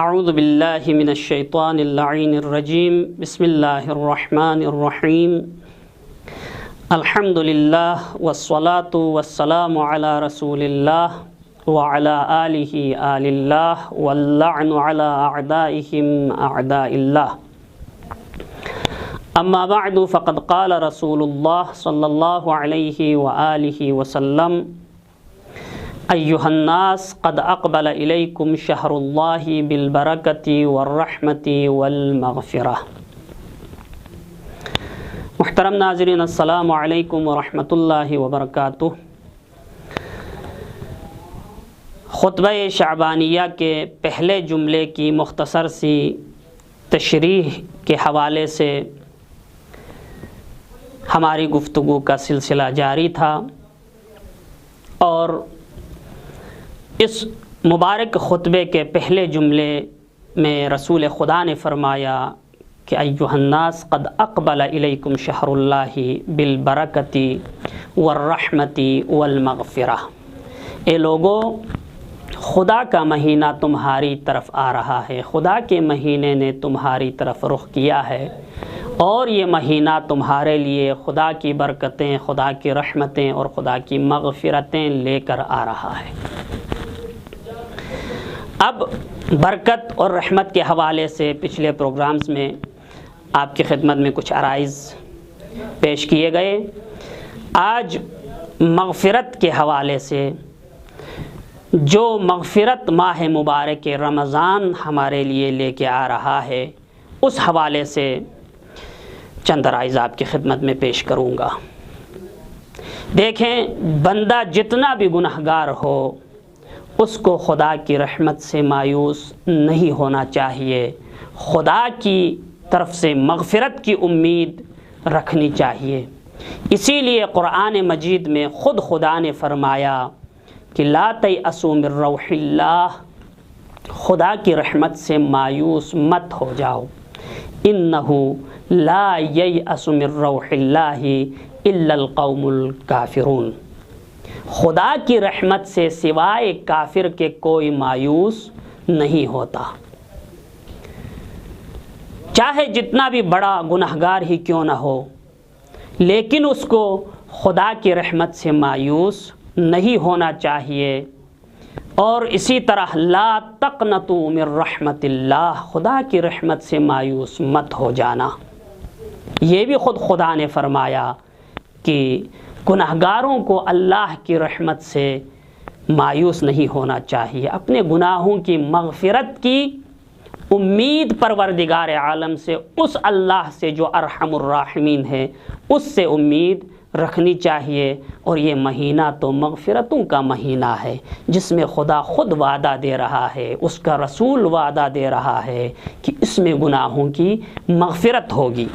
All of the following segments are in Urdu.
اعوذ باللہ من الشیطان اللعین الرجیم بسم اللہ الرحمن الرحیم الحمدللہ والصلاة والسلام علی رسول اللہ وعلی آلہ آل اللہ واللعن علی اعدائہم اعداء اللہ اما بعد فقد قال رسول اللہ صلی اللہ علیہ وآلہ وسلم ایہا الناس قد اقبل الیکم شہر اللہ بالبرکۃ والرحمۃ والمغفرہ۔ محترم ناظرین، السلام علیکم ورحمۃ اللہ وبرکاتہ۔ خطبہ شعبانیہ کے پہلے جملے کی مختصر سی تشریح کے حوالے سے ہماری گفتگو کا سلسلہ جاری تھا، اور اس مبارک خطبے کے پہلے جملے میں رسول خدا نے فرمایا کہ ایھا الناس قد اقبل الیکم شہر اللہ بالبرکۃ والرحمۃ والمغفرہ۔ اے لوگو، خدا کا مہینہ تمہاری طرف آ رہا ہے، خدا کے مہینے نے تمہاری طرف رخ کیا ہے، اور یہ مہینہ تمہارے لیے خدا کی برکتیں، خدا کی رحمتیں اور خدا کی مغفرتیں لے کر آ رہا ہے۔ اب برکت اور رحمت کے حوالے سے پچھلے پروگرامز میں آپ کی خدمت میں کچھ عرائض پیش کیے گئے۔ آج مغفرت کے حوالے سے، جو مغفرت ماہ مبارک رمضان ہمارے لیے لے کے آ رہا ہے، اس حوالے سے چند عرائض آپ کی خدمت میں پیش کروں گا۔ دیکھیں، بندہ جتنا بھی گنہگار ہو، اس کو خدا کی رحمت سے مایوس نہیں ہونا چاہیے، خدا کی طرف سے مغفرت کی امید رکھنی چاہیے۔ اسی لیے قرآن مجید میں خود خدا نے فرمایا کہ لا تیأسوا من روح اللہ، خدا کی رحمت سے مایوس مت ہو جاؤ۔ انہ لا ییأس من روح اللہ الا القوم الکافرون، خدا کی رحمت سے سوائے کافر کے کوئی مایوس نہیں ہوتا، چاہے جتنا بھی بڑا گنہگار ہی کیوں نہ ہو، لیکن اس کو خدا کی رحمت سے مایوس نہیں ہونا چاہیے۔ اور اسی طرح لا تقنطوا من رحمت اللہ، خدا کی رحمت سے مایوس مت ہو جانا۔ یہ بھی خود خدا نے فرمایا کہ گناہگاروں کو اللہ کی رحمت سے مایوس نہیں ہونا چاہیے، اپنے گناہوں کی مغفرت کی امید پروردگار عالم سے، اس اللہ سے جو ارحم الراحمین ہے، اس سے امید رکھنی چاہیے۔ اور یہ مہینہ تو مغفرتوں کا مہینہ ہے، جس میں خدا خود وعدہ دے رہا ہے، اس کا رسول وعدہ دے رہا ہے کہ اس میں گناہوں کی مغفرت ہوگی۔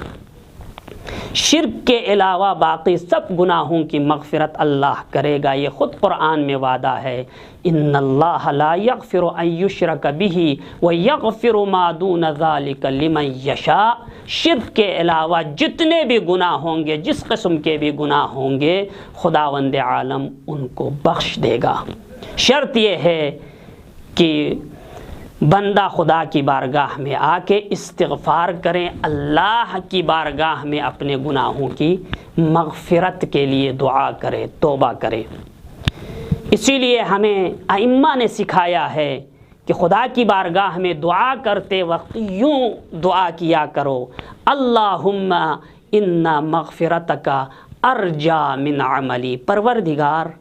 شرک کے علاوہ باقی سب گناہوں کی مغفرت اللہ کرے گا، یہ خود قرآن میں وعدہ ہے۔ ان اللہ لا یغفر ان یشرک بہ ویغفر ما دون ذلک لمن یشاء، شرک کے علاوہ جتنے بھی گناہ ہوں گے، جس قسم کے بھی گناہ ہوں گے، خداوند عالم ان کو بخش دے گا۔ شرط یہ ہے کہ بندہ خدا کی بارگاہ میں آ کے استغفار کریں، اللہ کی بارگاہ میں اپنے گناہوں کی مغفرت کے لیے دعا کرے، توبہ کرے۔ اسی لیے ہمیں ائمہ نے سکھایا ہے کہ خدا کی بارگاہ میں دعا کرتے وقت یوں دعا کیا کرو، اللہم ان مغفرتک ارجا من عملی، پروردگار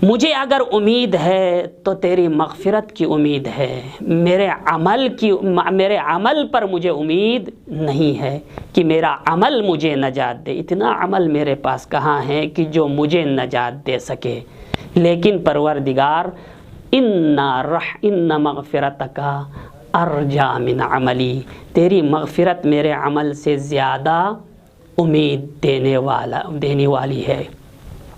مجھے اگر امید ہے تو تیری مغفرت کی امید ہے، میرے عمل پر مجھے امید نہیں ہے کہ میرا عمل مجھے نجات دے، اتنا عمل میرے پاس کہاں ہے کہ جو مجھے نجات دے سکے، لیکن پروردگار ان مغفرتک ارجا من عملی، تیری مغفرت میرے عمل سے زیادہ امید دینے والی ہے۔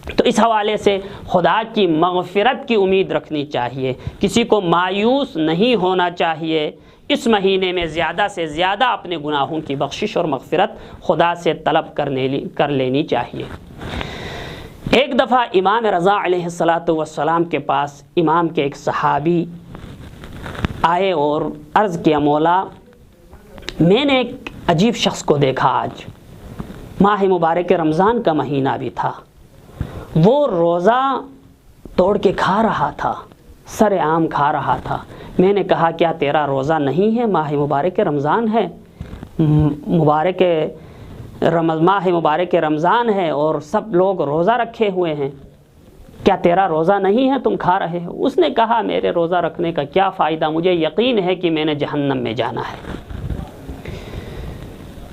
تو اس حوالے سے خدا کی مغفرت کی امید رکھنی چاہیے، کسی کو مایوس نہیں ہونا چاہیے۔ اس مہینے میں زیادہ سے زیادہ اپنے گناہوں کی بخشش اور مغفرت خدا سے طلب کر لینی چاہیے۔ ایک دفعہ امام رضا علیہ الصلاۃ والسلام کے پاس امام کے ایک صحابی آئے اور عرض کیا مولا میں نے ایک عجیب شخص کو دیکھا، آج ماہ مبارک رمضان کا مہینہ بھی تھا، وہ روزہ توڑ کے کھا رہا تھا، سر عام کھا رہا تھا۔ میں نے کہا کیا تیرا روزہ نہیں ہے؟ ماہ مبارک رمضان ہے، ماہ مبارک رمضان ہے اور سب لوگ روزہ رکھے ہوئے ہیں، کیا تیرا روزہ نہیں ہے؟ تم کھا رہے ہو۔ اس نے کہا میرے روزہ رکھنے کا کیا فائدہ، مجھے یقین ہے کہ میں نے جہنم میں جانا ہے۔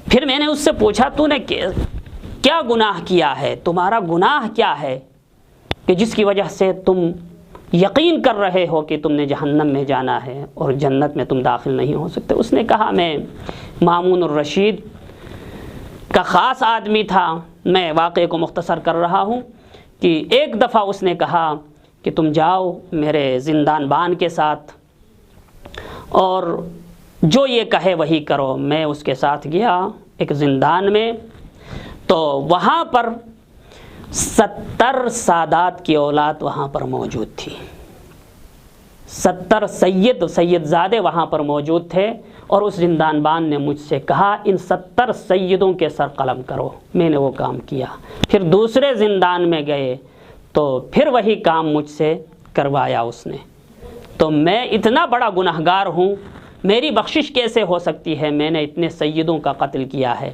پھر میں نے اس سے پوچھا تو نے کیا گناہ کیا ہے، تمہارا گناہ کیا ہے کہ جس کی وجہ سے تم یقین کر رہے ہو کہ تم نے جہنم میں جانا ہے اور جنت میں تم داخل نہیں ہو سکتے؟ اس نے کہا میں مامون الرشید کا خاص آدمی تھا، میں واقعے کو مختصر کر رہا ہوں کہ ایک دفعہ اس نے کہا کہ تم جاؤ میرے زندان بان کے ساتھ اور جو یہ کہے وہی کرو۔ میں اس کے ساتھ گیا ایک زندان میں، تو وہاں پر 70 سادات کی اولاد وہاں پر موجود تھی، 70 سید زادے وہاں پر موجود تھے، اور اس زندان بان نے مجھ سے کہا ان 70 سیدوں کے سر قلم کرو۔ میں نے وہ کام کیا۔ پھر دوسرے زندان میں گئے تو پھر وہی کام مجھ سے کروایا اس نے۔ تو میں اتنا بڑا گنہگار ہوں، میری بخشش کیسے ہو سکتی ہے؟ میں نے اتنے سیدوں کا قتل کیا ہے۔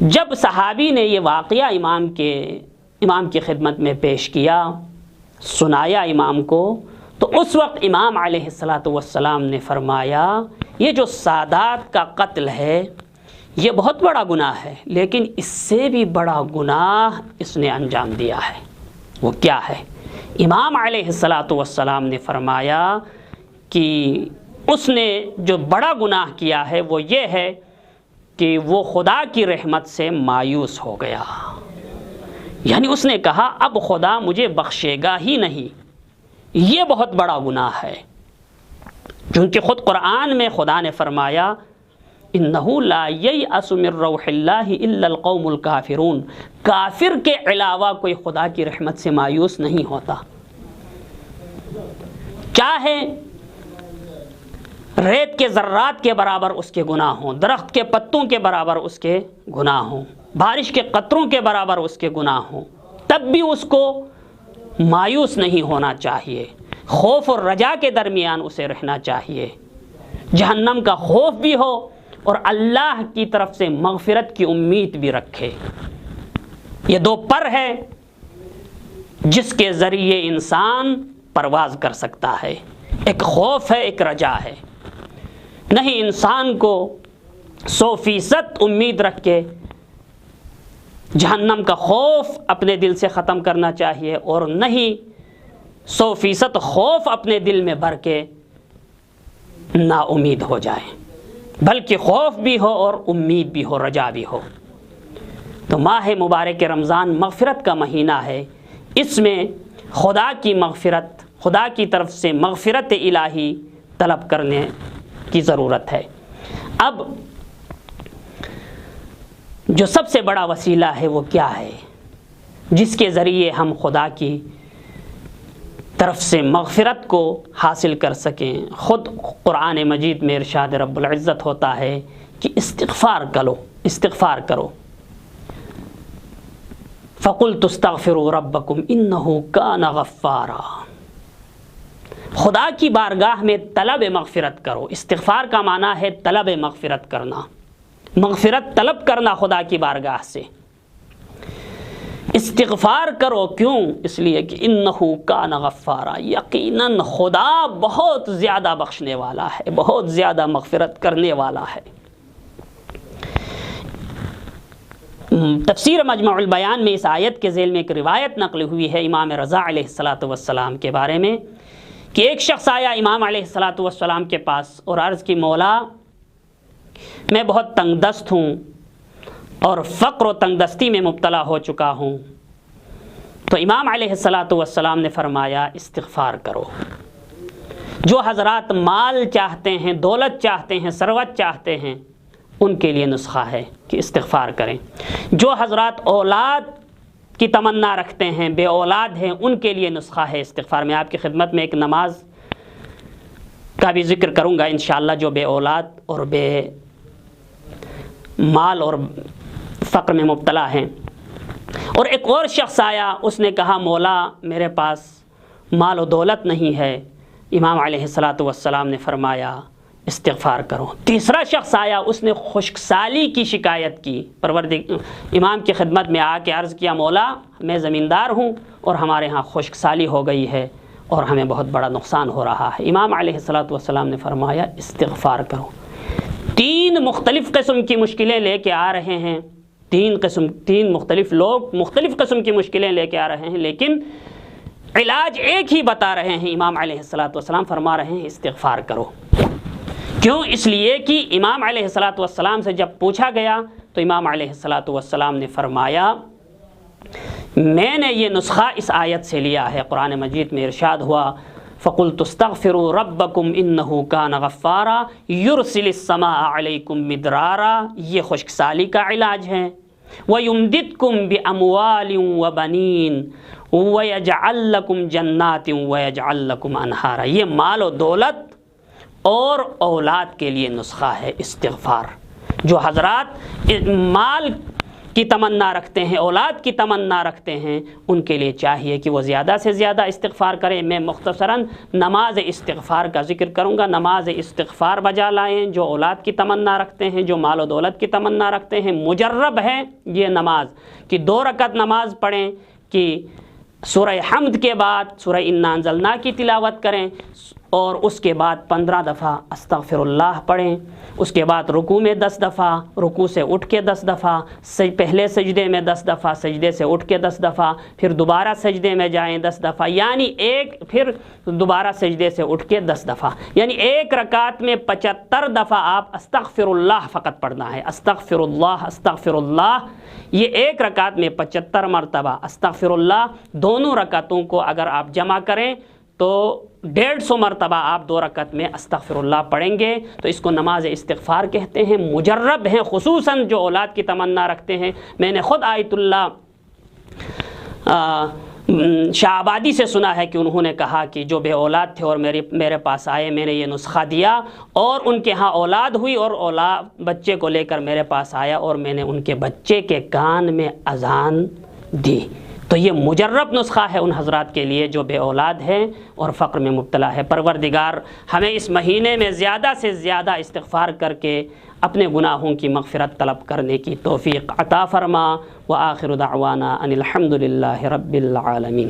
جب صحابی نے یہ واقعہ امام کی خدمت میں پیش کیا، سنایا امام کو، تو اس وقت امام علیہ السلام نے فرمایا یہ جو سادات کا قتل ہے یہ بہت بڑا گناہ ہے، لیکن اس سے بھی بڑا گناہ اس نے انجام دیا ہے۔ وہ کیا ہے؟ امام علیہ السلام نے فرمایا کہ اس نے جو بڑا گناہ کیا ہے وہ یہ ہے کہ وہ خدا کی رحمت سے مایوس ہو گیا، یعنی اس نے کہا اب خدا مجھے بخشے گا ہی نہیں۔ یہ بہت بڑا گناہ ہے، چونکہ خود قرآن میں خدا نے فرمایا انہ لا ییأس من روح اللہ الا القوم الکافرون، کافر کے علاوہ کوئی خدا کی رحمت سے مایوس نہیں ہوتا، چاہے ریت کے ذرات کے برابر اس کے گناہ ہوں، درخت کے پتوں کے برابر اس کے گناہ ہوں، بارش کے قطروں کے برابر اس کے گناہ ہوں، تب بھی اس کو مایوس نہیں ہونا چاہیے، خوف اور رجا کے درمیان اسے رہنا چاہیے، جہنم کا خوف بھی ہو اور اللہ کی طرف سے مغفرت کی امید بھی رکھے۔ یہ دو پر ہے جس کے ذریعے انسان پرواز کر سکتا ہے، ایک خوف ہے ایک رجا ہے۔ نہیں انسان کو 100% امید رکھ کے جہنم کا خوف اپنے دل سے ختم کرنا چاہیے، اور نہیں 100% خوف اپنے دل میں بھر کے نا امید ہو جائے، بلکہ خوف بھی ہو اور امید بھی ہو، رجا بھی ہو۔ تو ماہ مبارک رمضان مغفرت کا مہینہ ہے، اس میں خدا کی مغفرت، خدا کی طرف سے مغفرت الہی طلب کرنے کی ضرورت ہے۔ اب جو سب سے بڑا وسیلہ ہے وہ کیا ہے جس کے ذریعے ہم خدا کی طرف سے مغفرت کو حاصل کر سکیں؟ خود قرآن مجید میں ارشاد رب العزت ہوتا ہے کہ استغفار کرو فَقُلْتُ اسْتَغْفِرُوا رَبَّكُمْ إِنَّهُ كَانَ غَفَّارًا۔ خدا کی بارگاہ میں طلب مغفرت کرو۔ استغفار کا معنی ہے طلب مغفرت کرنا، مغفرت طلب کرنا خدا کی بارگاہ سے۔ استغفار کرو، کیوں؟ اس لیے کہ انہ کان غفارا، یقیناً خدا بہت زیادہ بخشنے والا ہے، بہت زیادہ مغفرت کرنے والا ہے۔ تفسیر مجمع البیان میں اس آیت کے ذیل میں ایک روایت نقل ہوئی ہے امام رضا علیہ السلام کے بارے میں کہ ایک شخص آیا امام علیہ السلام کے پاس اور عرض کی مولا میں بہت تنگ دست ہوں اور فقر و تنگ دستی میں مبتلا ہو چکا ہوں۔ تو امام علیہ السلام نے فرمایا استغفار کرو۔ جو حضرات مال چاہتے ہیں، دولت چاہتے ہیں، ثروت چاہتے ہیں، ان کے لیے نسخہ ہے کہ استغفار کریں۔ جو حضرات اولاد کی تمنا رکھتے ہیں، بے اولاد ہیں، ان کے لیے نسخہ ہے استغفار۔ میں آپ کی خدمت میں ایک نماز کا بھی ذکر کروں گا انشاءاللہ، جو بے اولاد اور بے مال اور فقر میں مبتلا ہیں۔ اور ایک اور شخص آیا، اس نے کہا مولا میرے پاس مال و دولت نہیں ہے۔ امام علیہ السلام نے فرمایا استغفار کرو۔ تیسرا شخص آیا، اس نے خشک سالی کی شکایت کی، امام کی خدمت میں آ کے عرض کیا مولا میں زمیندار ہوں اور ہمارے ہاں خشک سالی ہو گئی ہے اور ہمیں بہت بڑا نقصان ہو رہا ہے۔ امام علیہ السلام نے فرمایا استغفار کرو۔ تین مختلف قسم کی مشکلیں لے کے آ رہے ہیں، تین مختلف لوگ مختلف قسم کی مشکلیں لے کے آ رہے ہیں، لیکن علاج ایک ہی بتا رہے ہیں۔ امام علیہ السلام فرما رہے ہیں استغفار کرو۔ کیوں؟ اس لیے کہ امام علیہ السلام سے جب پوچھا گیا تو امام علیہ السلام نے فرمایا میں نے یہ نسخہ اس آیت سے لیا ہے۔ قرآن مجید میں ارشاد ہوا فَقُلْتُ اسْتَغْفِرُوا رَبَّكُمْ إِنَّهُ كَانَ غَفَّارًا يُرْسِلِ السَّمَاءَ عَلَيْكُمْ مِدْرَارًا، یہ خشک سالی کا علاج ہے۔ وَيُمْدِدْكُمْ بِأَمْوَالٍ وَبَنِينَ وَيَجْعَلْ لَكُمْ جَنَّاتٍ وَيَجْعَلْ لَكُمْ أَنْهَارًا، یہ مال و دولت اور اولاد کے لیے نسخہ ہے استغفار۔ جو حضرات مال کی تمنا رکھتے ہیں، اولاد کی تمنا رکھتے ہیں، ان کے لیے چاہیے کہ وہ زیادہ سے زیادہ استغفار کریں۔ میں مختصراً نماز استغفار کا ذکر کروں گا۔ نماز استغفار بجا لائیں، جو اولاد کی تمنا رکھتے ہیں، جو مال و دولت کی تمنا رکھتے ہیں۔ مجرب ہے یہ نماز کہ 2 رکعت نماز پڑھیں، کہ سورہ حمد کے بعد سورہ انا انزلنا کی تلاوت کریں اور اس کے بعد 15 دفعہ استغفر اللہ پڑھیں، اس کے بعد رکوع میں 10 دفعہ، رکوع سے اٹھ کے 10 دفعہ، پہلے سجدے میں 10 دفعہ، سجدے سے اٹھ کے 10 دفعہ، پھر دوبارہ سجدے میں جائیں 10 دفعہ، یعنی پھر دوبارہ سجدے سے اٹھ کے 10 دفعہ، یعنی ایک رکعت میں 75 دفعہ آپ استغفر اللہ فقط پڑھنا ہے۔ استغفر اللہ استغفر اللہ، یہ ایک رکعت میں 75 مرتبہ استغفر اللہ۔ دونوں رکعتوں کو اگر آپ جمع کریں تو 150 مرتبہ آپ 2 رکعت میں استغفر اللہ پڑھیں گے، تو اس کو نماز استغفار کہتے ہیں۔ مجرب ہیں، خصوصاً جو اولاد کی تمنا رکھتے ہیں۔ میں نے خود آیت اللہ شاہ آبادی سے سنا ہے کہ انہوں نے کہا کہ جو بے اولاد تھے اور میرے پاس آئے، میں نے یہ نسخہ دیا اور ان کے ہاں اولاد ہوئی اور بچے کو لے کر میرے پاس آیا اور میں نے ان کے بچے کے کان میں اذان دی۔ تو یہ مجرب نسخہ ہے ان حضرات کے لیے جو بے اولاد ہیں اور فقر میں مبتلا ہے۔ پروردگار ہمیں اس مہینے میں زیادہ سے زیادہ استغفار کر کے اپنے گناہوں کی مغفرت طلب کرنے کی توفیق عطا فرما۔ وآخر دعوانا ان الحمد للہ رب العالمین۔